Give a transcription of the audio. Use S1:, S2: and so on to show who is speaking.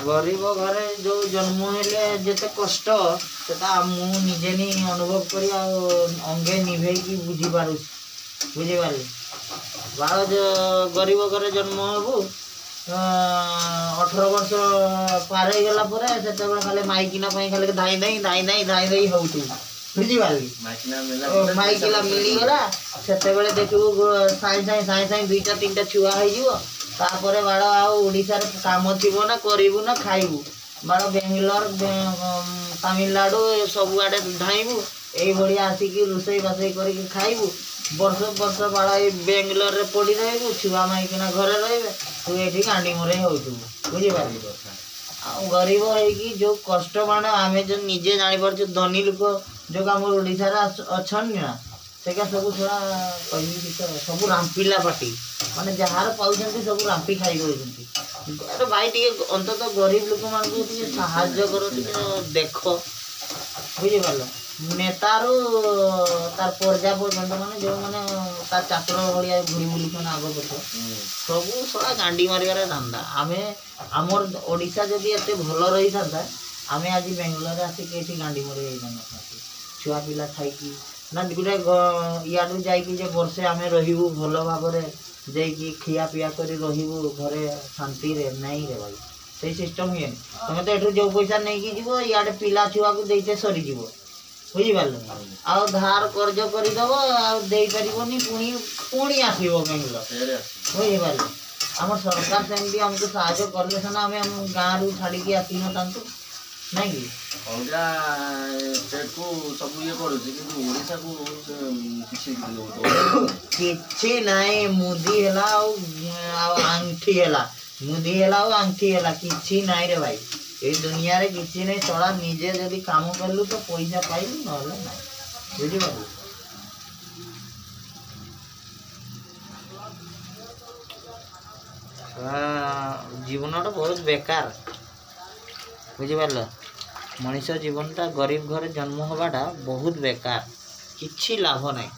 S1: गरीब घरे जो जन्म हेले जेते कष्ट सेटा मु निजे नी अनुभव करी अंगे निभे की बुझी पारु बुझी पारे बाल जो गरीब घरे जन्म हबु 18 वर्ष पार हो गला परे सेते बेला खाली माइकिना पई खाली धाई होतु बुझी पारली माइकिला मिली गला सेते बेले देखिबु साई दुईटा तीनटा छुआ हो जिवो तापर बाड़ आशार काम थी ना करू ना खाइबू बाड़ बेंगलोर तमिलनाडु सब आड़े धाइबू यही आसिक रोसई बासई कर खाइबू वर्ष बाड़ बेंगलोर रे पड़ी रही छुआ माइकिना घरे रे तू ये गांडी मरे होतु बुझीपार गरीब होगी जो कष्ट मान आम जो निजे जापर धनी लोक जो आम ओडार अच्छन ना सेगा सब थोड़ा कहली सब रामपिला पार्टी माने जार पाँच सब रांपी खाई दौरान भाई टे अंतत गरीब लोक मान साहाଯ୍य कर देख बुझीपार नेतारू तार पर्जा पर्यटन माने जो मैंने तार चाकर भाया घूरी बुलुन आग पछ सब सड़ा गांडी मारिबार धंदा आम आमर ओडिशा जदि एत भल रही था आम आज बेंगलोर आसिक ये गांडी मरी छुआ पिला खाई ना गोटे इाड़ू जा वर्षे आम रही भल भाव जाकि खिया पिया कर रही घरे शांति रे नहीं रे भाई से सिस्टम हुए तुम तो ये जो पैसा नहीं जीव इे पिला छुआ को देते सरीज बुझीपार आ धार कर्ज करदेव आईपारनि पुणी पुणी आसो बेंगलोर बुझीपार आम सरकार सेमती आमको साहय कले सीना आम गाँव रू छाड़ी आसी ना नहीं कि
S2: अलग स्टेट को सब ये ओडिशा को
S1: किछि नहीं मुदी है आंगठी है मुदी है आंगठी है किछि नहीं रे भाई ये दुनिया रे किछि नहीं सड़ा निजे जदि काम कलु तो पैसा पाइलु ना बुझीपार जीवन बहुत बेकार बुझीपार मनीष जीवनटा गरीब घर जन्म हवाटा बहुत बेकार किछि लाभ नहीं।